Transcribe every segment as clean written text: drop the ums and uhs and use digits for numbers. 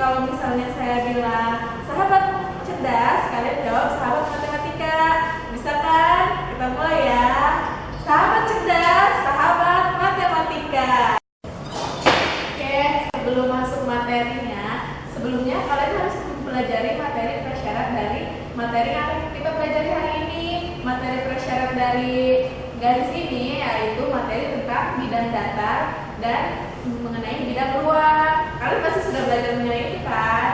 kalau misalnya saya bilang sahabat cerdas, kalian jawab sahabat matematika. Bisa kan? Kita mulai ya. Sahabat cerdas, sahabat matematika. Oke, sebelum masuk materinya, sebelumnya kalian harus mempelajari materi prasyarat dari materi yang akan kita pelajari hari ini. Materi prasyarat dari garis ini yaitu materi tentang bidang datar dan mengenai bidang luar. Kalian pasti sudah belajar mengenai itu kan?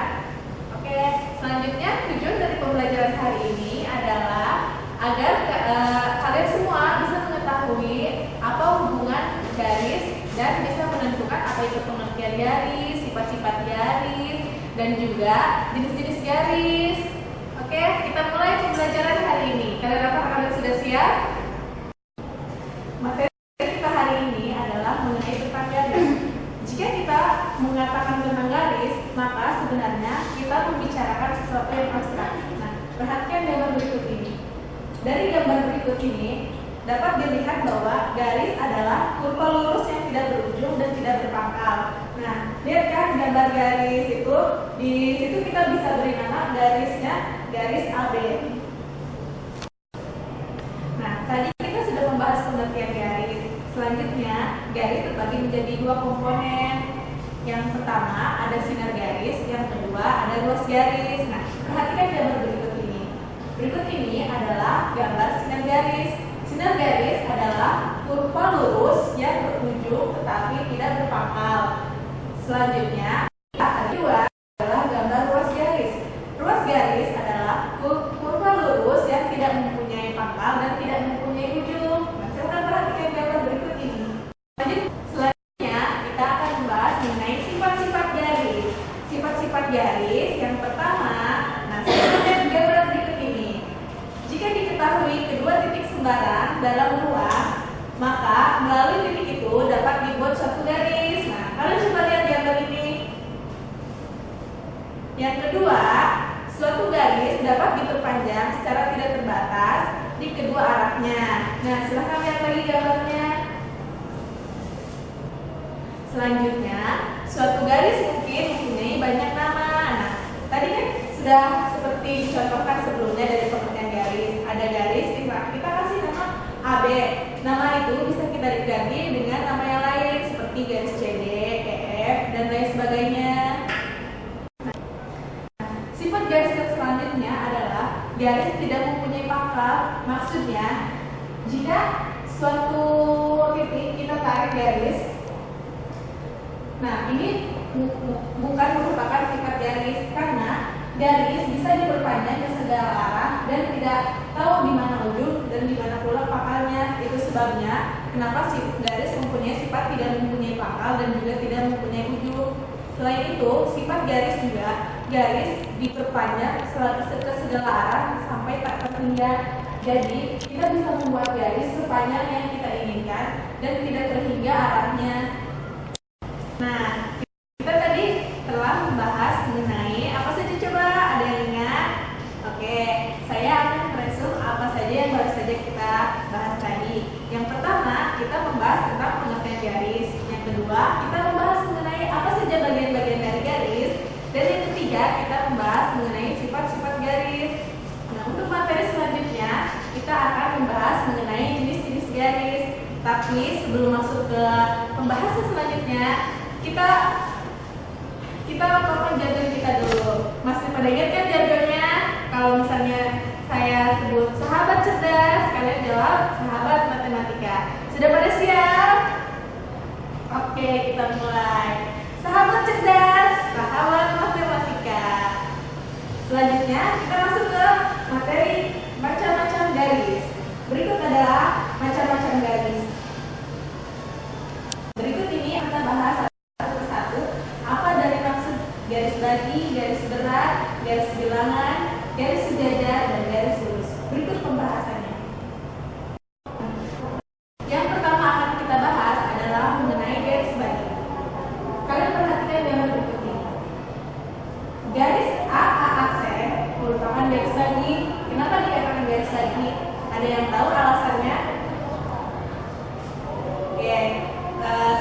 Oke, selanjutnya tujuan dari pembelajaran hari ini adalah agar kalian semua bisa mengetahui apa hubungan garis dan bisa menentukan apa itu pengertian garis, sifat-sifat garis, dan juga jenis-jenis garis. Oke, kita mulai pembelajaran hari ini. Apakah kalian sudah siap? Materi kita hari ini adalah mengenai tentang garis. Jika kita mengatakan tentang garis, maka sebenarnya kita membicarakan sesuatu yang abstrak. Nah, perhatikan gambar berikut ini. Dari gambar berikut ini dapat dilihat bahwa garis adalah kurva lurus yang tidak berujung dan tidak berpangkal. Nah, lihat kan gambar garis itu, di situ kita bisa beri nama garisnya garis AB. Nah, tadi kita sudah membahas pengertian garis. Selanjutnya, garis terbagi menjadi dua komponen. Yang pertama ada sinar garis, yang kedua ada ruas garis. Nah, perhatikan gambar berikut ini. Berikut ini adalah gambar sinar garis. Sinar garis adalah kurva lurus yang berujung tetapi tidak berpangkal. Selanjutnya, kedua adalah gambar ruas garis. Ruas garis adalah kurva lurus yang tidak mempunyai pangkal dan tidak mempunyai ujung. Nah, silahkan perhatikan gambar berikut ini. Selanjutnya, kita akan membahas mengenai sifat-sifat garis. Sifat-sifat garis yang pertama, nah seperti gambar berikut ini. Jika diketahui kedua titik sembarang dalam ruang, maka melalui titik itu dapat dibuat suatu garis. Nah, kalian coba lihat gambar ini. Yang kedua, suatu garis dapat diperpanjang secara tidak terbatas di kedua arahnya. Nah, silahkan lihat lagi gambarnya. Selanjutnya, suatu garis mungkin mempunyai banyak nama. Nah, tadi kan sudah seperti dicontohkan sebelumnya dari pengertian garis. Ada garis, kita kasih nama AB. Nama itu bisa kita ganti dengan nama yang lain seperti garis CD, EF, dan lain sebagainya. Sifat garis yang selanjutnya adalah garis tidak mempunyai pangkal. Maksudnya, jika suatu titik kita tarik garis, nah ini bukan merupakan sifat garis karena garis bisa diperpanjang ke segala arah dan tidak tahu di mana ujung dan di mana pula pangkalnya. Itu sebabnya kenapa garis mempunyai sifat tidak mempunyai pangkal dan juga tidak mempunyai ujung. Selain itu, sifat garis juga garis diperpanjang ke segala arah sampai tak terhingga. Jadi, kita bisa membuat garis sepanjang yang kita inginkan dan tidak terhingga arahnya. Nah, kita tadi telah membahas mengenai apa saja, coba ada yang ingat? Oke, saya akan meresum apa saja yang baru saja kita bahas tadi. Yang pertama, kita membahas tentang pengertian garis. Yang kedua, kita membahas mengenai apa saja bagian-bagian dari garis. Dan yang ketiga, kita membahas mengenai sifat-sifat garis. Nah, untuk materi selanjutnya, kita akan membahas mengenai jenis-jenis garis. Tapi sebelum masuk ke pembahasan selanjutnya, kita lakukan jargon kita dulu. Masih pada ingat kan jargonnya? Kalau misalnya saya sebut sahabat cerdas, kalian jawab sahabat matematika. Sudah pada siap? Oke, kita mulai. Sahabat cerdas, sahabat matematika. Selanjutnya kita masuk ke materi macam-macam garis. Berikut adalah macam-macam garis. Berikut ini kita bahas satu persatu apa dari maksud garis bagi, garis berat, garis bilangan, garis sejajar, dan garis lurus. Berikut pembahasannya. Yang pertama akan kita bahas adalah mengenai garis bagi. Kalian perhatikan yang berikut ini. Garis AA aksen merupakan garis bagi. Kenapa dikatakan garis bagi? Ada yang tahu alasannya? Oke.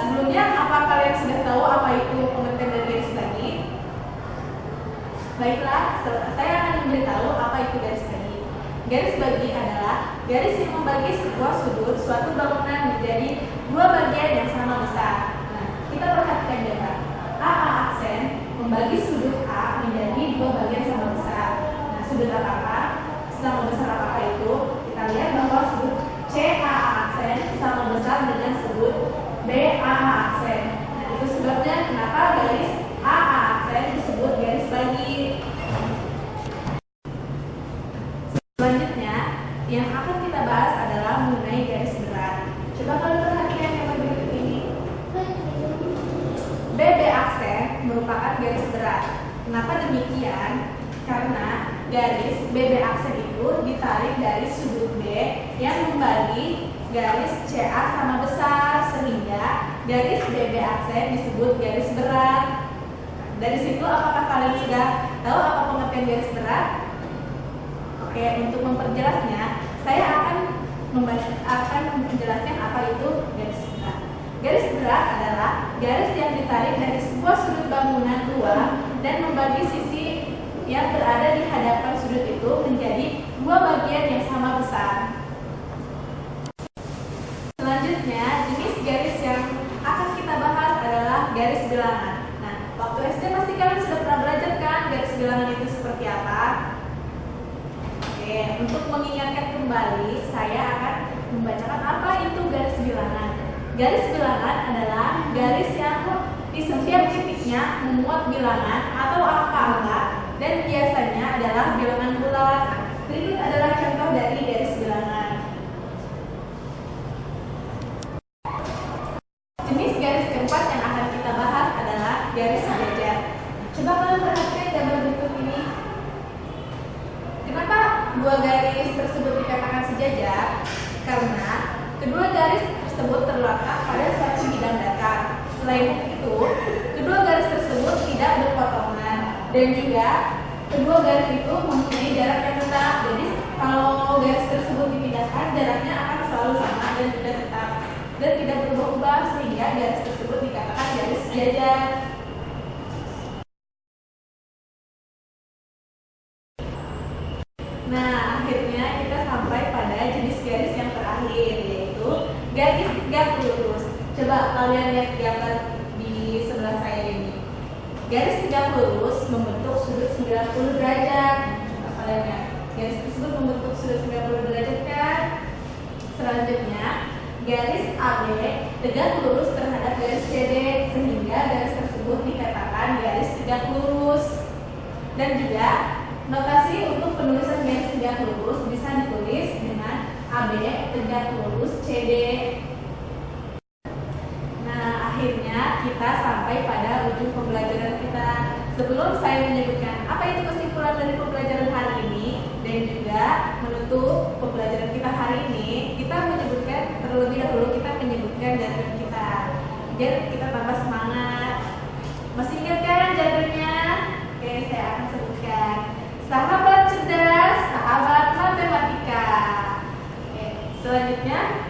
Sebelumnya, apa kalian sudah tahu apa itu pengertian dari garis bagi? Baiklah, saya akan memberitahu apa itu garis bagi. Garis bagi adalah garis yang membagi sebuah sudut suatu bangunan menjadi dua bagian yang sama besar. Nah, kita perhatikan ya, AA aksen membagi sudut A menjadi dua bagian sama besar. Nah, sudut apakah? Sama besar apakah itu? Kita lihat bahwa sudut CA aksen sama besar dengan sudut BA aksen. Nah, itu sebabnya kenapa garis AA aksen disebut garis bagi. Selanjutnya, yang akan kita bahas adalah mengenai garis berat. Coba kalian perhatikan yang berikut ini. BB aksen merupakan garis berat. Kenapa demikian? Karena garis BB aksen itu ditarik dari sudut B yang membagi garis CA sama besar, sehingga garis BB aksen disebut garis berat. Dari situ apakah kalian sudah tahu apa pengertian garis berat? Oke, untuk memperjelasnya, saya akan menjelaskan apa itu garis berat. Garis berat adalah garis yang ditarik dari sebuah sudut bangunan luar dan membagi sisi yang berada di hadapan sudut itu menjadi dua bagian yang sama besar. Selanjutnya, jenis garis yang akan kita bahas adalah garis bilangan. Nah, waktu SD pasti kalian sudah pernah belajar kan garis bilangan itu seperti apa? Oke, untuk mengingatkan kembali, saya akan membacakan apa itu garis bilangan. Garis bilangan adalah garis yang di setiap titiknya memuat bilangan atau angka-angka dan biasanya adalah bilangan bulat. Berikut adalah contoh dari garis bilangan. Jenis garis keempat yang akan kita bahas adalah garis sejajar. Coba kalian perhatikan gambar berikut ini. Kenapa dua garis tersebut dikatakan sejajar? Karena kedua garis tersebut terletak pada suatu bidang datar. Selain itu, kedua garis tersebut tidak berpotongan dan juga kedua garis itu mempunyai jarak yang tetap. Jadi kalau garis tersebut dipindahkan, jaraknya akan selalu sama dan tidak tetap dan tidak berubah-ubah, sehingga garis tersebut dikatakan garis sejajar. Nah, akhirnya kita sampai pada jenis garis yang terakhir, yaitu garis tegak lurus. Coba kalian lihat gambar di sebelah saya ini. Garis tegak lurus membentuk sudut 90 derajat. Kalian lihat, garis tersebut membentuk sudut 90 derajat kan? Selanjutnya, garis AB tegak lurus terhadap garis CD, sehingga garis tersebut dikatakan garis tegak lurus. Dan juga notasi untuk penulisan garis tegak lurus bisa ditulis dengan AB tegak lurus CD. Nah, akhirnya kita sampai pada ujung pembelajaran kita. Sebelum saya menyebutkan apa itu kesimpulan dari pembelajaran hari ini dan juga menutup pembelajaran kita hari ini, kita menyebutkan terlebih dahulu jargon kita biar kita tambah semangat. Masih ingat kan jargonnya? Oke, saya akan sebutkan. Sahabat cerdas, sahabat matematika. Oke, selanjutnya